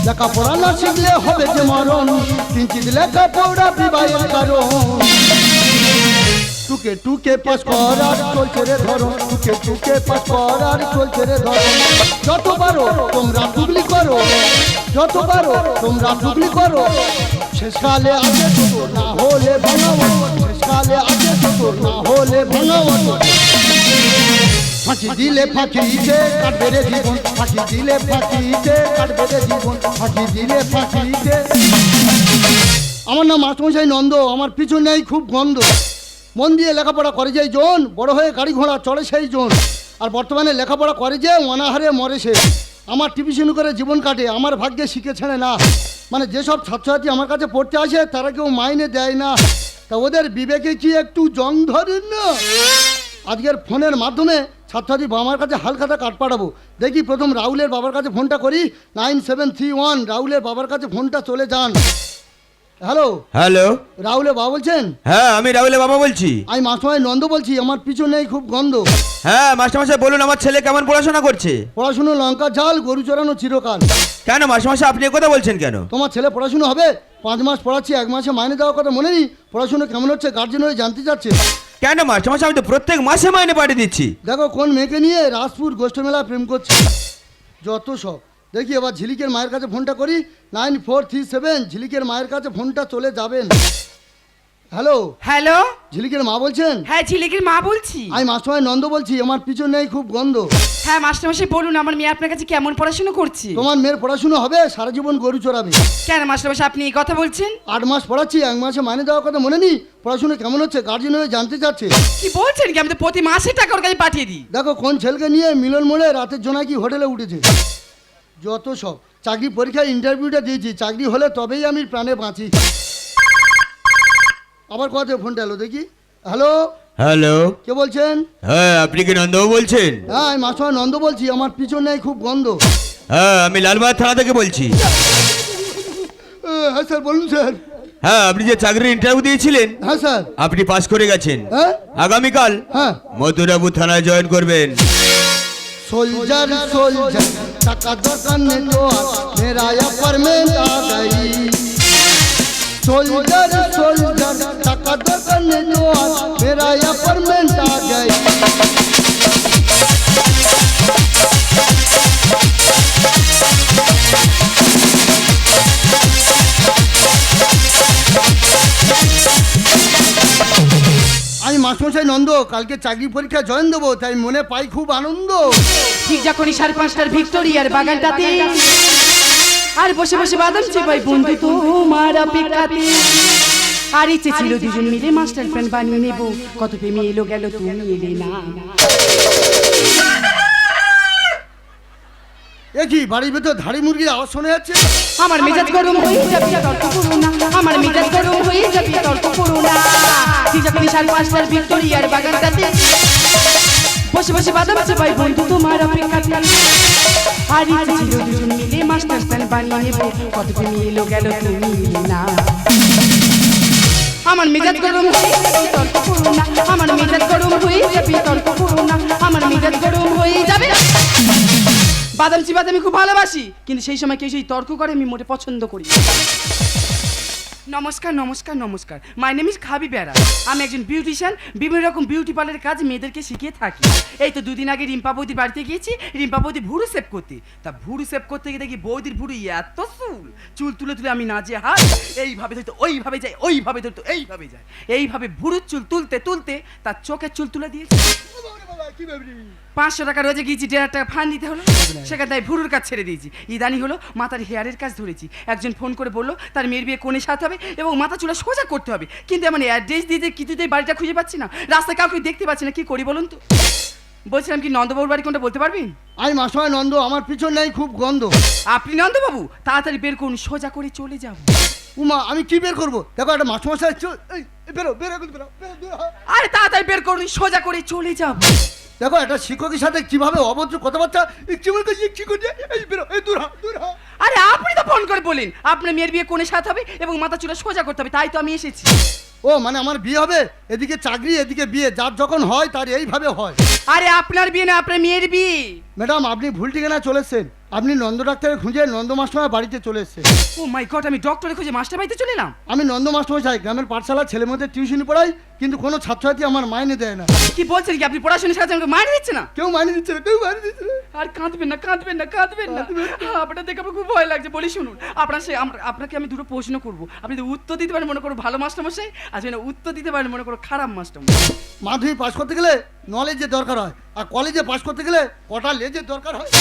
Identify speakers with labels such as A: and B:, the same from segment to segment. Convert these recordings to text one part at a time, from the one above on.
A: লেখাপড়া না শিখলে হবে যে মরণ, কিঞ্চিত লেখাপড়া বিবাহের কারণ। টুকে টুকে পাস করার চলছে রে ধরো, টুকে টুকে পাস করার চলছে রে ধরো। যত পারো তোমরা টুকলি করো, যত পারো তোমরা টুকলি করো। শেষকালে আছে তো না হলে ভাঙাও, শেষকালে আছে তো না হলে ভাঙাও। ফাঁকি দিলে ফাঁকিতে কাটবে রে জীবন, ফাঁকি দিলে ফাঁকিতে কাটবে রে জীবন, ফাঁকি দিলে ফাঁকিতে। আমার নাম মাস্টারমশাই নন্দ, আমার পিছু নেই খুব গন্ধ। মন দিয়ে লেখাপড়া করে যেই জন, বড় হয়ে গাড়ি ঘোড়া চড়ে সেই জন। আর বর্তমানে লেখাপড়া করে যে অনাহারে মরে সে। আমার টিউশন করে জীবন কাটে, আমার ভাগ্যে শিখে ছেড়ে না। মানে যেসব ছাত্রছাত্রী আমার কাছে পড়তে আসে তারা কেউ মাইনে দেয় না, তা ওদের বিবেকে কি একটু জং ধরেন না? আজকের ফোনের মাধ্যমে ছাত্রছাত্রী বাবার কাছে হালখাতা কাট পাঠাবো। দেখি প্রথম রাহুলের বাবার কাছে ফোনটা করি। 9731 রাহুলের বাবার কাছে ফোনটা চলে যান। হ্যালো
B: হ্যালো,
A: রাহুলের বাবা বলছেন?
B: হ্যাঁ আমি রাহুলের বাবা বলছি।
A: আমি মাস্টারমশাই নন্দ বলছি, আমার পিছু নেই খুব গন্ধ।
B: হ্যাঁ মাস্টারমশাই বলুন, আমার ছেলে কেমন পড়াশোনা করছে?
A: পড়াশুনো লঙ্কা ঝাল, গরু চড়ানো চিরকাল।
B: কেন মাস্টারমশাই আপনি কথা বলছেন কেন?
A: তোমার ছেলে পড়াশুনো হবে? 5 মাস পড়াচ্ছি, 1 মাসে মাইনে দেওয়ার কথা মনে নেই? পড়াশুনো কেমন হচ্ছে গার্জেন হয়ে জানতে চাচ্ছে।
B: কেন মাস্টারমশাই, আমি তো প্রত্যেক মাসে মাইনে পাঠিয়ে দিচ্ছি।
A: দেখো কোন মেয়েকে নিয়ে রাজপুর গোষ্ঠ মেলা প্রেম করছে, যত সব। দেখি এবার ঝিলিকের মায়ের কাছে ফোনটা করি। 9437 ঝিলিকের মায়ের কাছে ফোনটা চলে যাবেন। হ্যালো
C: হ্যালো,
A: ঝিলিকের মা বলছেন?
C: হ্যাঁ ঝিলিকের মা বলছি।
A: আমি মাস্টারমশাই নন্দ বলছি, আমার পিছন নেই খুব গন্ধ।
C: হ্যাঁ মাস্টারমশাই বলুন, আমার মেয়ে আপনার কাছে কেমন পড়াশোনা করছে?
A: তোমার মেয়ের পড়াশুনো হবে, সারা জীবন গরু চড়াবে।
C: কেন মাস্টারমশাই আপনি এই কথা বলছেন?
A: 8 মাস পড়াচ্ছি, 1 মাসে মাইনে দেওয়ার কথা মনে নেই? পড়াশুনো কেমন হচ্ছে গার্জেন হয়ে জানতে চাচ্ছে।
C: কি বলছেন কি? আমি তো প্রতি মাসে টাকা ওর কাছে পাঠিয়ে দিই।
A: দেখো কোন ছেলেকে নিয়ে মিলন মোড়ে রাতের জোনাকি হোটেলে উঠেছে, যত সব। চাকরি পরীক্ষায় ইন্টারভিউটা দিয়েছি, চাকরি হলে তবেই আমি প্রাণে বাঁচি। আবার কথা ফোনটা এলো দেখি। হ্যালো
B: হ্যালো,
A: কে বলছেন?
B: হ্যাঁ আপনি কি নন্দবাবু বলছেন?
A: হ্যাঁ আমি মাস্টার নন্দ বলছি, আমার পিছন নেই খুব গন্ধ।
B: হ্যাঁ আমি লালবাগ থানা থেকে বলছি।
A: হ্যাঁ স্যার বলুন স্যার।
B: হ্যাঁ আপনি যে চাকরির ইন্টারভিউ দিয়েছিলেন,
A: হ্যাঁ স্যার।
B: আপনি পাস করে গেছেন।
A: হ্যাঁ
B: আগামীকাল
A: হ্যাঁ।
B: মধুরাবু থানায় জয়েন করবেন।
A: सोल्जर सोल्जर टका दर्शन तो मेरा अपार्टमेंट आ गई। सोल्जर सोल्जर टका दर्शन तो मेरा अपार्टमेंट आ गई। আমি মাস্টারমশাই নন্দ, কালকে চাকরি পরীক্ষা জয়েন দেবো, তাই মনে পাই খুব আনন্দ।
C: ঠিক যখনই 5:30টার ভিক্টোরিয়ার বাগানটাতে আর বসে বসে বাদাম চিবাই বন্ধু তোমার অপেক্ষাতে। আর ইচ্ছে ছিল দুজন মিলে মাস্টার প্ল্যান বানিয়ে নেব, কত প্রেমী এলো গেল তুমি এলে না।
A: এ কি বাড়ির ভেতর ধাড়ি মুরগির আওয়াজ শোনা যাচ্ছে?
C: আমার মেজাজ গরম হয়ে যাবে তর্ক করো না, আমার মেজাজ গরম হয়ে যাবে তর্ক করো না। ঠিক যখনই 5:30টার ভিক্টোরিয়ার বাগানটাতে বসে বসে বাদাম চিবাই বন্ধু তোমার অপেক্ষাতে। আর ইচ্ছে ছিল দুজন মিলে মাস্টার প্ল্যান বানিয়ে নেব, কত প্রেমী এলো গেল তুমি এলে না। আমার মেজাজ গরম হয়ে যাবে তর্ক করো না, আমার মেজাজ গরম হয়ে যাবে তর্ক করো না, আমার মেজাজ গরম হয়ে যাবে। বাদাম চিবাতে আমি খুব ভালোবাসি, কিন্তু সেই সময় কেউ সেই তর্ক করে আমি মোটে পছন্দ করি। নমস্কার নমস্কার নমস্কার, মাই নেম ইজ খাবি বেড়া। আমি একজন বিউটিশিয়ান, বিভিন্ন রকম বিউটি পার্লারের কাজ মেয়েদেরকে শিখিয়ে থাকি। এই তো 2 দিন আগে রিম্পা বৌদির বাড়িতে গিয়েছি রিম্পা বৌদি ভুরু সেভ করতে। তা ভুরু সেভ করতে গিয়ে দেখি বৌদির ভুরু এত চুল তুলে তুলে আমি না যে হাত এইভাবে ধরতো ওইভাবে যায়, ওইভাবে ধরতো এইভাবে যায়, এইভাবে ভুরুর চুল তুলতে তুলতে তার চোখের চুল তুলে দিয়েছে। 500 টাকা রোজে গিয়েছি, 1.5 টাকা ফান্ড দিতে হলো, সেখানে তাই ভুরুর কাজ ছেড়ে দিয়েছি। ইদানি হলো মাথার হেয়ারের কাজ ধরেছি। একজন ফোন করে বললো তার মেয়ের বিয়ে কোণে সাথে হবে এবং মাথা চুলা সোজা করতে হবে, কিন্তু এমন অ্যাড্রেস দিতে কিছুতেই বাড়িটা খুঁজে পাচ্ছি না, রাস্তায় কাউকে দেখতে পাচ্ছি না, কি করি বলুন তো? বলছিলাম কি নন্দবাবুর বাড়ি কোনটা বলতে পারবেন?
A: আমি মাস্টারমশাই নন্দ, আমার পিছন নেই খুব গন্ধ।
C: আপনি নন্দবাবু তাড়াতাড়ি বের করুন, সোজা করে চলে যাব।
A: উমা আমি কি বের করবো? দেখো একটা মাস্টারমশাই বেরো বেরো বেরো বেরো।
C: আরে তাড়াতাড়ি বের করুন, সোজা করে চলে যাব।
A: দেখো একটা শিক্ষকের সাথে কিভাবে অভদ্র কথাবার্তা, কি করছে? এই বেরো, এই দূর হ, দূর হ।
C: আরে আপনি তো ফোন করে বলেন আপনার মেয়ের বিয়ে কোণে সাথে হবে এবং মাথা চুলা সোজা করতে হবে, তাই তো আমি এসেছি।
A: ও মানে আমার বিয়ে হবে, এদিকে চাকরি এদিকে বিয়ে, যার যখন হয় তার এইভাবে হয়।
C: আরে আপনার বিয়ে না, আপনার মেয়ের বিয়ে।
A: ম্যাডাম আপনি ভুল ঠিকানা চলেছেন, আপনি নন্দ ডাক্তারের খুঁজে নন্দ মাস্টার বাড়িতে চলে এসেছেন।
C: ও মাই গড, আমি ডক্টরে খুঁজে মাস্টার বাড়িতে চলে এলাম।
A: আমি নন্দ মাস্টারমশাই, গ্রামের পাঠশালার ছেলে মেয়েদের টিউশনি পড়াই, কিন্তু কোনো ছাত্রছাত্রী আমার মাইনে দেয় না।
C: কি বলছেন কি আপনি? পড়াশোনা সাথে আমাকে মাইনে দিচ্ছে না?
A: কেউ মাইনে দিচ্ছে না, কেউ মাইনে দিচ্ছে না।
C: আর কাঁদবেন না, কাঁদবেন না, কাঁদবেন না। আপনার দেখে আমার খুব ভয় লাগছে। বলি শুনুন, আপনাকে আমি দুটো প্রশ্ন করবো, আপনি যদি উত্তর দিতে পারেন মনে করো ভালো মাস্টারমশাই, আর যদি উত্তর দিতে পারেন মনে করো খারাপ মাস্টারমশাই।
A: মাধ্যমিক পাস করতে গেলে নলেজের দরকার হয়, আর কলেজে পাস করতে গেলে কটা লেজের দরকার হয়।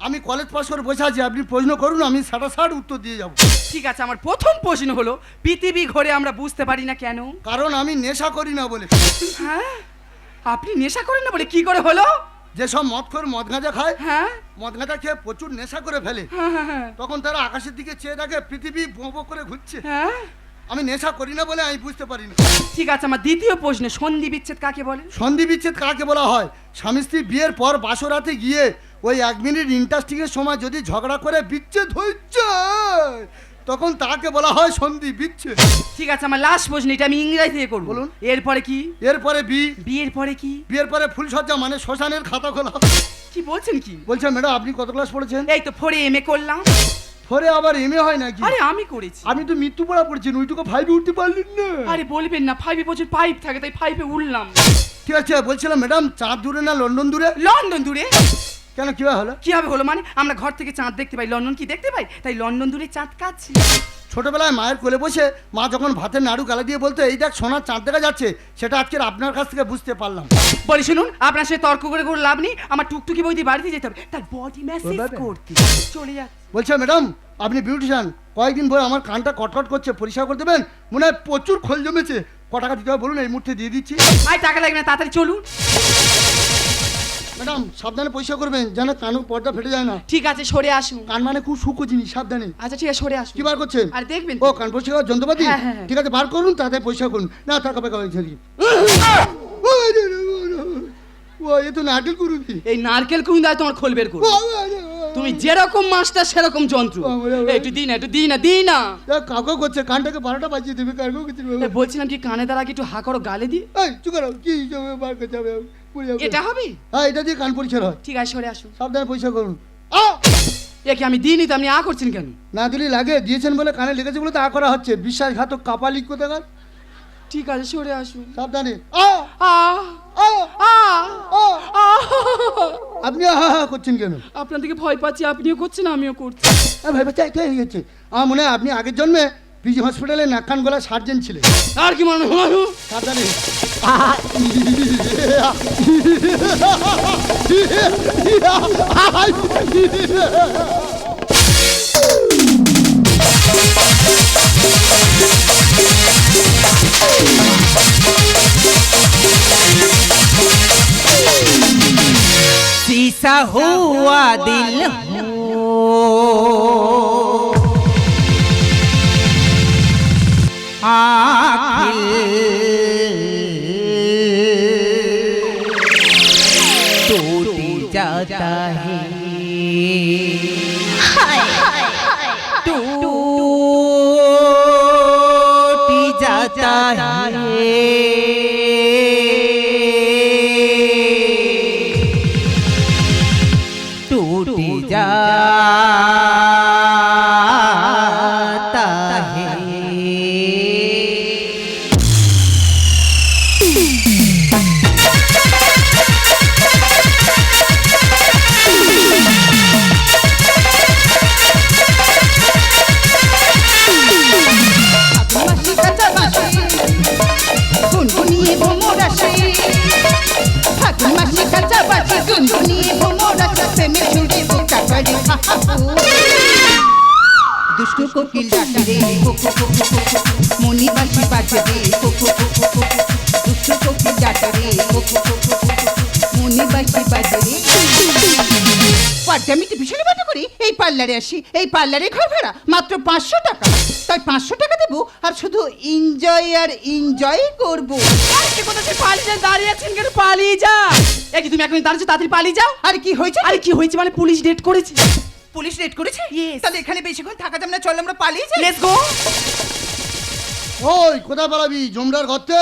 A: আমি কলেজ পাস করে বসে আছি, আপনি প্রশ্ন করুন, আমি 60 উত্তর দিয়ে যাব।
C: ঠিক আছে, আমার প্রথম প্রশ্ন হলো পৃথিবী ঘোরে আমরা বুঝতে পারি না কেন?
A: কারণ আমি নেশা করি না বলে।
C: হ্যাঁ, আপনি নেশা করেন না বলে কি করে হলো?
A: যেসব মদখোর মদ গাঁজা খায়,
C: হ্যাঁ
A: মদ গাঁজা খেয়ে প্রচুর নেশা করে ফেলে,
C: হ্যাঁ হ্যাঁ, হ্যাঁ
A: তখন তারা আকাশের দিকে চেয়ে দেখে পৃথিবী বো বো করে ঘুরছে।
C: হ্যাঁ।
A: আমি নেশা করি না বলে আমি বুঝতে পারি না।
C: ঠিক আছে, আমার দ্বিতীয় প্রশ্ন, সন্ধি বিচ্ছেদ কাকে বলে?
A: সন্ধি বিচ্ছেদ কাকে বলা হয়? স্বামী স্ত্রী বিয়ের পর বাসরাতে গিয়ে ওই 1 মিনিট ইন্টারেস্টিংয়ের সময় যদি ঝগড়া করে বিচ্ছেদ হচ্ছে, তখন তাকে বলা হয় সন্ধি বিচ্ছেদ।
C: ঠিক আছে, আমার লাস্ট প্রশ্ন, এটা আমি ইংরেজি থেকে করব।
A: বলুন।
C: এরপরে কি?
A: এরপরে
C: বিয়ের পরে কি?
A: বিয়ের পরে ফুলসজ্জা মানে শ্মশানের খাতা খোলা।
C: কি বলছেন কি?
A: বলছেন ম্যাডাম আপনি কত ক্লাস পড়েছেন?
C: এই তো 4 এমএ করলাম।
A: পরে আবার এমএ হয় নাকি?
C: আরে আমি করেছি।
A: আপনি তো মৃত্যু পড়া পড়ছেন, ওইটুকু 5-এ উঠতে পারলেন না।
C: আরে বলবেন না, 5 বছর পাইপ থাকে তাই 5-এ উঠলাম।
A: ঠিক আছে, বলছিলাম ম্যাডাম চাঁদ দূরে না লন্ডন দূরে?
C: লন্ডন দূরে।
A: কেন কিভাবে হলো?
C: কিভাবে হলো মানে? আমরা ঘর থেকে চাঁদ দেখতে পাই, লন্ডন কি দেখতে পাই? তাই লন্ডন দূরে চাঁদ কাছে।
A: ছোটবেলায় মায়ের কোলে বসে মা যখন ভাতের নাড়ু গালা দিয়ে বলতো এই দেখ সোনার চাঁদ দেখা যাচ্ছে, সেটা আজকের আপনার কাছ থেকে বুঝতে পারলাম।
C: বলি শুনুন, আপনার সাথে তর্ক করে কোনো লাভ নেই, আমার টুকটুকি বৌদি বাড়িতে যেতে হবে, তার বডি ম্যাসেজ
A: বাবা।
C: করতে চলে যাচ্ছে।
A: বলছে ম্যাডাম আপনি বিউটিশিয়ান, কয়েকদিন ধরে আমার কানটা কটকট করছে, পরিষ্কার করে দেবেন, মনে হয় প্রচুর খোল জমেছে, ক টাকা দিতে হবে বলুন, এই মুহূর্তে দিয়ে দিচ্ছি।
C: আই টাকা লাগবে না, তাড়াতাড়ি চলুন।
A: ম্যাডাম সাবধানে পরিষ্কার করবেন, যেন কানের পর্দা ফেটে যায় না।
C: ঠিক আছে, সরে আসুন।
A: কান মানে খুব সূক্ষ্ম জিনিস, সাবধানে।
C: আচ্ছা ঠিক আছে, সরে আসুন।
A: কি বার করছেন?
C: আর দেখবেন
A: ও কান পরিষ্কার যন্ত্রপাতি?
C: হ্যাঁ, হ্যাঁ, হ্যাঁ।
A: ঠিক আছে বার করুন, তাড়াতাড়ি পরিষ্কার করুন। না টাকা পাকা হয়েছে। ও এ তো নারকেল কুরুতি।
C: এই নারকেল কুড়ি দাও তোমার খোল বের করো। তুমি যেরকম মাস্টার সেরকম যন্ত্র। একটু দিই না, একটু দিই না, দিই না।
A: কাকু করছে, কানটাকে 12টা বাজিয়ে দেবে, কাকু করছে।
C: এই বলছিলাম কি কানে দ্বারা একটু হা করো, গালে দি।
A: এই চুপ করো, কি যাবে বার করতে হবে, পড়ে যাবে।
C: এটা হবে?
A: হ্যাঁ এটা দিয়ে কান পরিষ্কার হয়।
C: ঠিক আছে, সরে আসুন।
A: সাবধানে পরিষ্কার করুন।
C: একে আমি দিইনি তো আপনি আ করছেন কেন?
A: না দিলে লাগে, দিয়েছেন বলে কানে লেগেছে বলে তা করা হচ্ছে, বিশ্বাসঘাতক কাপালিক কোথাকার।
C: ঠিক আছে, সরে আসুন।
A: সাবধানে।
C: আ আ আ আ।
A: আপনি হা হা করছেন কেন?
C: আপনার দিকে ভয় পাচ্ছি, আপনিও করছেন আমিও করছি।
A: ভাই বাচ্চা এটা হয়ে গেছে। আমার মনে হয় আপনি আগের জন্মে পিজি হসপিটালে নাক কান গলা সার্জেন ছিলেন।
C: আর কি মনে হয়?
A: সাবধানে।
C: शीशा हुआ दिल टूट जाता है, टूट जाता है, टूट जाता है।
D: গুনগুনিয়ে ভ্রমর আসে, ফাগুন মাসে কাঁচাবাসি গুনগুনিয়ে ভ্রমর আসে, প্রেমের সুরে বোকা করে দুষ্টু কোকিল ডাকে রে মনি বাসি বাজে রে, দুষ্টু কোকিল ডাকে রে মনি বাসি বাজে রে। আমি তো ভীষণ বাটা করি, এই পার্লারে আসি, এই পার্লারে ঘর ভাড়া মাত্র 500 টাকা, তাই 500 টাকা দেবো আর শুধু এনজয় আর এনজয় করবো।
C: পালিয়ে দাঁড়িয়ে আছেন কেন? পালিয়ে যা। এই তুমি এখন দাঁড়িয়েছো, তাড়াতাড়ি পালিয়ে যাও।
D: আর কি হয়েছে?
C: আরে কি হয়েছে মানে পুলিশ রেড করেছে।
D: পুলিশ রেড করেছে?
C: Yes.
D: তাহলে এখানে বেশিক্ষণ থাকা যাবে না, চল আমরা পালিয়ে যাই।
C: Let's go.
A: ওই কোথায় পালাবি? জমরার ঘরতে।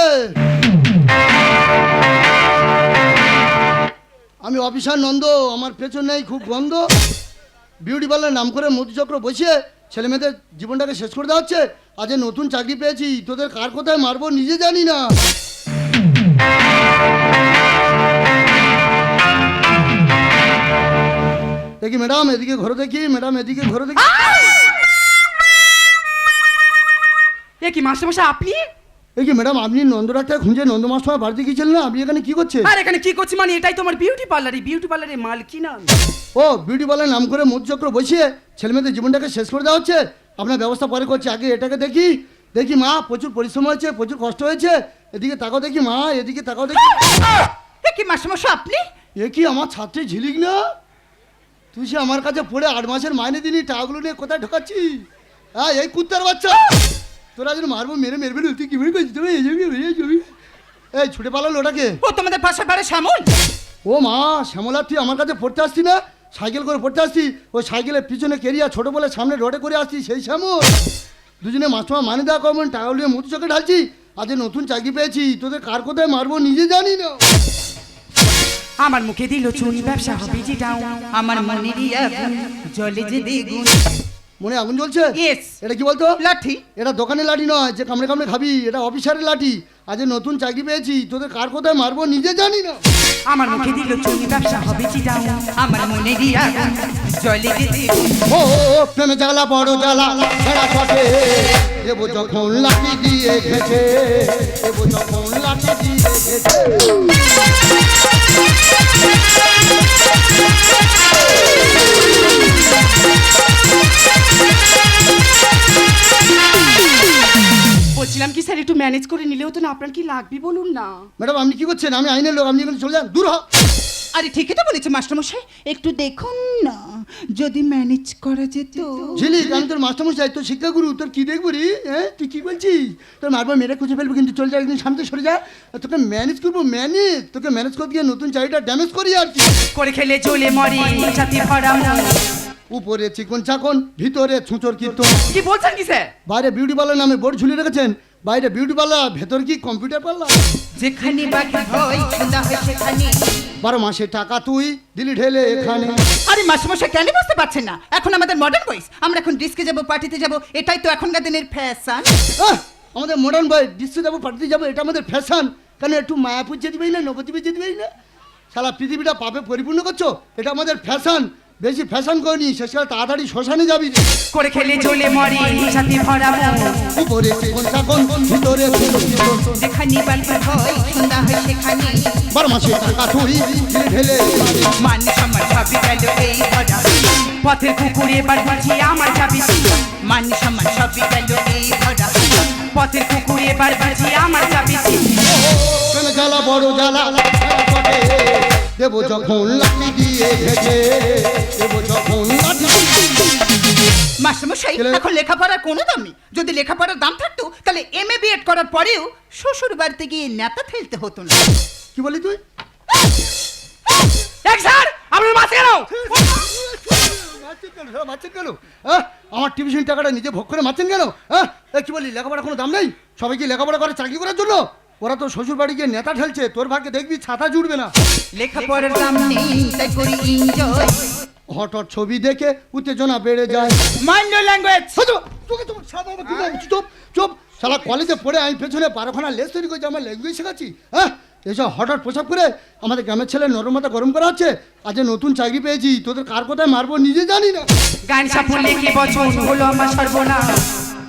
A: আমি অফিসার নন্দ, আমার পেছন নেই খুব গন্ধ। বিউটি পার্লার নাম করে মধুচক্র বসিয়ে ছেলে মেয়েদের জীবনটাকে শেষ করে দেওয়া হচ্ছে। আজ নতুন চাকরি পেয়েছি, তোদের কার কোথায় মারবো নিজে জানি না। দেখি ম্যাডাম এদিকে ঘরে দেখি, ম্যাডাম এদিকে ঘরে দেখি।
C: এ কি মাস্টারমশাই আপনি?
A: এই কি ম্যাডাম, আপনি নন্দ ডাক্তার খুঁজে নন্দ মাস্টার বাড়িতে গিয়েছিলেন না? আপনি এখানে কি করছেন?
C: আর এখানে কি করছি মানে এটাই তোমার বিউটি পার্লার, এই বিউটি পার্লারের মালকিন আমি।
A: ও বিউটি পার্লার নাম করে মধুচক্র বসিয়ে ছেলে মেয়েদের জীবনটাকে শেষ করে দেওয়া হচ্ছে। আপনার ব্যবস্থা পরে করছি, আগে এটাকে দেখি। দেখি মা, প্রচুর পরিশ্রম হয়েছে, প্রচুর কষ্ট হয়েছে। এদিকে তাকাও দেখি মা, এদিকে তাকাও দেখি।
D: এ কি মাস্টারমশাই আপনি?
A: এ কি আমার ছাত্রী ঝিলিক না? তুই সে আমার কাছে পড়ে 8 মাসের মাইনে দিনি, টাকাগুলো নিয়ে কোথায় ঢোকাচ্ছি? হ্যাঁ এই কুত্তার বাচ্চা, তোরা যেন মারবো, মেরে মেরবে না। তুই কি মনে করছিস? তুমি এই ছুটে পালালো ওটাকে।
D: ও তোমাদের পাশের বাড়ি শ্যামল?
A: ও মা, শ্যামলা তুই আমার কাছে পড়তে আসছি না? সাইকেল করে পড়তে আসছি, ওই সাইকেলের পিছনে কেরিয়া ছোট বলে সামনে রোডে করে আসছি, সেই শ্যামল। দুজনে মাস্টার মানে দেওয়া করবেন, টাকা নিয়ে মধু চোখে ঢালছি। আজ নতুন চাকরি পেয়েছি, তোদের কার কোথায় মারবো নিজে জানি না।
C: আমার মুখে দিল চুন, ব্যবসা হবে জি ডাউন।
D: আমার মনেরই আগুন জলে যে দ্বিগুণ।
A: মনে আগুন জ্বলছে?
D: Yes.
A: এটা কি বলতো?
D: লাঠি।
A: এটা দোকানের লাঠি নয় যে কামড়ে কামড়ে খাবি, এটা অফিসারের লাঠি। আজ নতুন চাকরি পেয়েছি, তোদের কার কোথায় মারবো নিজে জানি না।
C: আমার মুখে দিল চুন, ব্যবসা হবে জি ডাউন।
D: আমার মনেরই আগুন জলে যে দ্বিগুণ।
A: ও প্রেমে জ্বালা বড় জ্বালা ছেড়া ছটে, দেবো যখন লাঠি দিয়ে ঘেছে, দেবো যখন লাঠি দিয়ে ঘেছে।
C: বলছিলাম কি স্যার একটু ম্যানেজ করে নিলেও তো না, আপনার কি লাগবে বলুন না।
A: ম্যাডাম আপনি কি করছেন? আমি আইনের লোক, আপনি এখানে চলে যান, দূর হ।
D: আরে ঠিকই তো বলেছে মাস্টারমশাই, একটু দেখুন না যদি ম্যানেজ করা যেত।
A: ঝিলিক, আমি তোর মাস্টারমশাই, তোর শিক্ষাগুরু, তোর কি দেখবো রে? হ্যাঁ তুই কি বলছিস? তোর মারবার মেরে খুঁজে ফেলবো, কিন্তু চলে যা, একদিন সামনে সরে যা। আর তোকে ম্যানেজ করবো, ম্যানেজ তোকে ম্যানেজ করতে গিয়ে নতুন চাকরিটা ড্যামেজ করি আর কি।
C: করে খেলে চলে মরে জাতি ভরা মন।
A: উপরে চিকন চাকন, ভিতরে ছুঁচোর কীর্তন।
C: কি বলছেন কি স্যার?
A: বাইরে বিউটি পার্লার নামে বোর্ড ঝুলিয়ে রেখেছেন, বাইরে বিউটি পার্লার, ভেতর কি কম্পিউটার পার্লার।
D: যেখানে বাকি হয় সন্ধ্যা হয় সেখানে।
A: 12 মাসে টাকা তুই দিলি ঢেলে এখানে।
D: আরে মাস্টারমশাই কেন বুঝতে পারছেন না? এখন আমাদের মডার্ন বয়স, আমরা এখন ডিস্কে যাব, পার্টিতে যাব, এটাই তো এখনকার দিনের ফ্যাশন।
A: আমাদের মডার্ন বয়, ডিস্কো যাবো, পার্টিতে যাবো, এটা আমাদের ফ্যাশন। কেন একটু মায়াপুর যেতে পারি না, নবদ্বীপে যেতে পারি না? সারা পৃথিবীটা পাপে পরিপূর্ণ করছো, এটা আমাদের ফ্যাশন। বেশি ফ্যাশন করিনি, শেষকালে তাড়াতাড়ি শ্মশানে যাবি রে।
C: করে খেলে চলে মরে জাতি ভরা মন।
A: উপরে চিকন চাকন, ভিতরে ছুঁচোর কীর্তন।
D: যেখানে বাকি হয় সন্ধ্যা হয় সেখানে।
A: 12 মাসে টাকা তুই দিলি ঢেলে এখানে।
D: মান সম্মান সবই গেল এই ভরা।
C: পথের কুকুরে এবার বুঝি আমার যাবি।
D: মান সম্মান সবই গেল এই ভরা।
C: পথের কুকুরে এবার বুঝি আমার যাবি।
A: প্রেমে জ্বালা বড় জ্বালা ছেড়া ছটে, দেবো যখন লাঠি দিয়ে ঘেছে, দেবো যখন লাঠি।
D: মাস্টারমশাই এখন লেখাপড়ার কোনো দাম নেই। যদি লেখাপড়ার দাম থাকতো তাহলে MA BEd করার পরেও শ্বশুর বাড়িতে গিয়ে নেতা ফেলতে হতো না।
A: কি বলি তুই?
C: এক স্যার আপনার মাথা কেন?
A: মারছেন কেন? হ্যাঁ আমার টিউশন টাকাটা নিজে ভোগ করে মারছেন কেন? হ্যাঁ কি বলি, লেখাপড়া কোনো দাম নেই? সবাই কি লেখাপড়া করে চাকরি করার জন্য? ওরা তো শ্বশুর বাড়ি গিয়ে নেতা ঠেলছে, তোর ভাগ্যে দেখবি ছাতা জুড়বে না।
D: লেখাপড়ার দাম নেই তাই করি এনজয়।
A: হঠাৎ ছবি দেখে উত্তেজনা বেড়ে যায়।
D: Mind your language.
A: চুপ চুপ, শালা কলেজে পড়ে আমি পেছনে 12খানা লেস তৈরি করেছি, আমার ল্যাঙ্গুয়েজ শেখাচ্ছি? হ্যাঁ এসব হঠাৎ পোশাক করে আমাদের গ্রামের ছেলে নরম মাথা গরম করা হচ্ছে। আজ নতুন চাকরি পেয়েছি, তোদের কার কোথায় মারবো নিজে জানি না।
C: গান সাফল্যে কি বছর হলো আমার সর্বনাশ।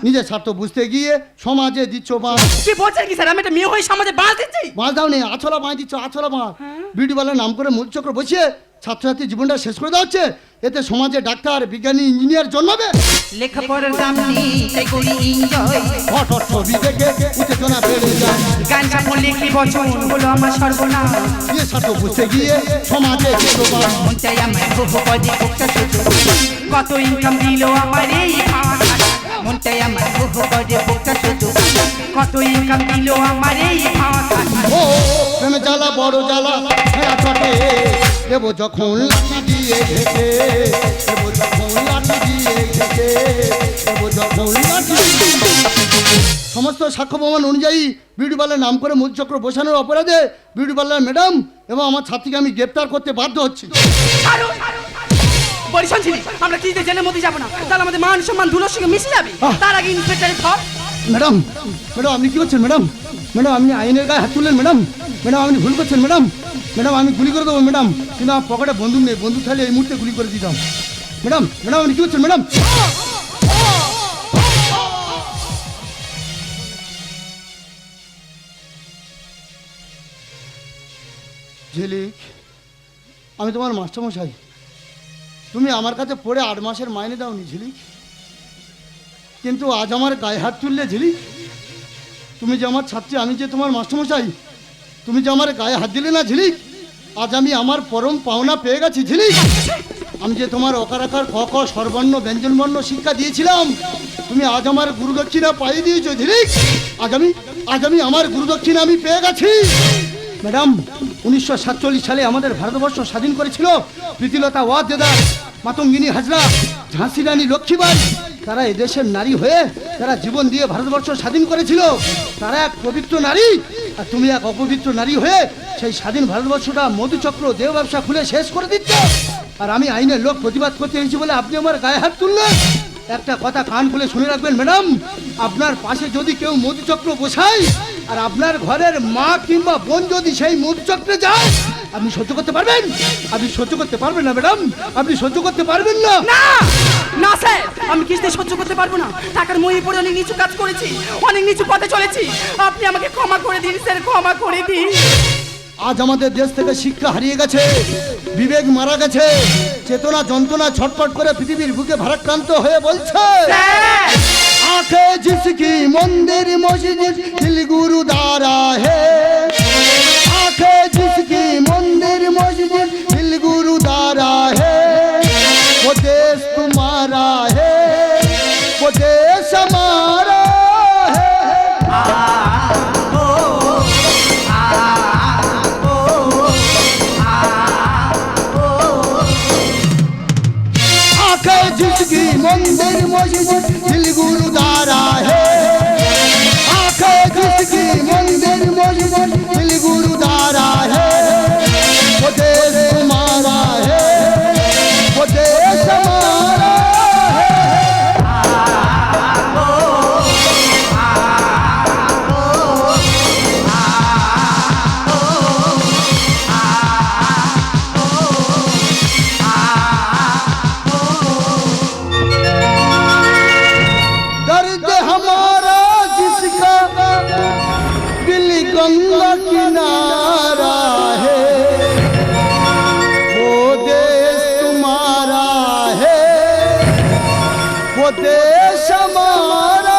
A: নিজের স্বার্থ বুঝতে গিয়ে সমাজে দিচ্ছ বাঁশ।
C: কি বলছেন কি স্যার? আমি একটা মেয়ে হয়ে সমাজে বাঁশ দিচ্ছি?
A: বাঁশ দাও নেই, আছলা বাঁশ দিচ্ছ, আছলা বাঁশ। বিউটি পার্লার নাম করে মূলচক্র বসিয়ে ছাত্রছাত্রী জীবনটা শেষ করে দেওয়া হচ্ছে। এতে সমাজে ডাক্তার, বিজ্ঞানী, ইঞ্জিনিয়ার জন্মাবে।
D: লেখাপড়ার দাম নেই তাই করি এনজয়।
A: হঠাৎ ছবি দেখে উত্তেজনা বেড়ে যায়।
C: গান সাফল্যে কি বছর হলো আমার সর্বনাশ।
A: নিজের স্বার্থ বুঝতে গিয়ে সমাজে দিচ্ছ বাঁশ।
D: মন চাই আমার বহু পদে বুকটা শুধু।
C: কত ইনকাম দিল আমার এই হাত।
D: মন চাই আমার বহু পদে বুকটা শুধু।
C: কত ইনকাম দিল আমার এই হাত।
A: ও প্রেমে জ্বালা বড় জ্বালা ছেড়া ছটে, দেবো যখন লাঠি দিয়ে ঘেছে, দেবো যখন লাঠি দিয়ে ঘেছে, দেবো যখন লাঠি। সমস্ত সাক্ষ্য প্রমাণ অনুযায়ী বিউটি পার্লার নাম করে মধুচক্র বসানোর অপরাধে বিউটি পার্লার ম্যাডাম এবং আমার ছাত্রীকে আমি গ্রেপ্তার করতে বাধ্য হচ্ছি।
C: পরিশন ছিলি আমরা কিছুতে জেলের মধ্যে যাবো না, তাহলে আমাদের মান সম্মান ধুলোর সঙ্গে মিশে যাবে। তার আগে ইন্সপেক্টরের ধর।
A: ম্যাডাম ম্যাডাম আপনি কী করছেন ম্যাডাম? ম্যাডাম আপনি আইনের গায়ে হাত তুললেন ম্যাডাম। ম্যাডাম আপনি ভুল করছেন ম্যাডাম। ম্যাডাম আমি গুলি করে দেবো ম্যাডাম, কিন্তু আমার পকেটে বন্দুক নেই, বন্দুক থাকলে এই মুহূর্তে গুলি করে দিতাম। ম্যাডাম ম্যাডাম আপনি কী করছেন ম্যাডাম? ঝিলিক, আমি তোমার মাস্টারমশাই, তুমি আমার কাছে পড়ে 8 মাসের মাইনে দাওনি ঝিলিক, কিন্তু আজ আমার গায়ে হাত তুললে ঝিলিক। তুমি যে আমার ছাত্রী, আমি যে তোমার মাস্টারমশাই, তুমি যে আমার গায়ে হাত দিলে না ঝিলিক, আজ আমি আমার পরম পাওনা পেয়ে গেছি ঝিলিক। আমি যে তোমার অকার আকার ক খ স্বরবর্ণ ব্যঞ্জনবর্ণ শিক্ষা দিয়েছিলাম, তুমি আজ আমার গুরুদক্ষিণা পাইয়ে দিয়েছো ঝিলিক। আজ আমি আমার গুরুদক্ষিণা আমি পেয়ে গেছি। ম্যাডাম 1947 সালে আমাদের ভারতবর্ষ স্বাধীন করেছিল প্রীতিলতা ওয়াদ্দেদার, মাতঙ্গিনী হাজরা, ঝাঁসি রানী লক্ষ্মীবাই। তারা এদেশের নারী হয়ে তারা জীবন দিয়ে ভারতবর্ষ স্বাধীন করেছিল। তারা এক পবিত্র নারী, আর তুমি এক অপবিত্র নারী হয়ে সেই স্বাধীন ভারতবর্ষটা মধুচক্র দেহ ব্যবসা খুলে শেষ করে দিচ্ছ। আর আমি আইনের লোক প্রতিবাদ করতে এসেছি বলে আপনি আমার গায়ে হাত তুললেন। একটা কথা কান খুলে শুনে রাখবেন ম্যাডাম, আপনার পাশে যদি কেউ মধুচক্র বসায় আর আপনার ঘরের মা কিংবা বোন যদি সেই মধুচক্রে যায়, আপনি সহ্য করতে পারবেন? আপনি সহ্য করতে পারবেন না ম্যাডাম, আপনি সহ্য করতে পারবেন না।
C: না না স্যার, আমি কিছুতে সহ্য করতে পারবো না। টাকার মহি পড়ে অনেক নিচু কাজ করেছি, অনেক নিচু পথে চলেছি। আপনি আমাকে ক্ষমা করে দিন স্যার, ক্ষমা করে দিন।
A: আজ আমাদের দেশ থেকে শিক্ষা হারিয়ে গেছে, বিবেক মারা গেছে, চেতনা যন্ত্রণা ছটফট করে পৃথিবীর বুকে ভারাক্রান্ত হয়ে বলছে, आंखें जिसकी मंदिर मस्जिद दिल गुरुद्वारा है, आंखें जिसकी मंदिर मस्जिद दिल गुरुद्वारा है, वो देश तुम्हारा है, वो देश हमारा है। आंखें जिसकी मंदिर मस्जिद दिल गुरुद्वारा है, आंखें जिसकी मंदिर मस्जिद दिल गुरुद्वारा है, वो देश तुम्हारा है, वो देश हमारा है। दर्द हमारा जिसका दिल गंगा किनारा है, वो देश तुम्हारा है, वो देश हमारा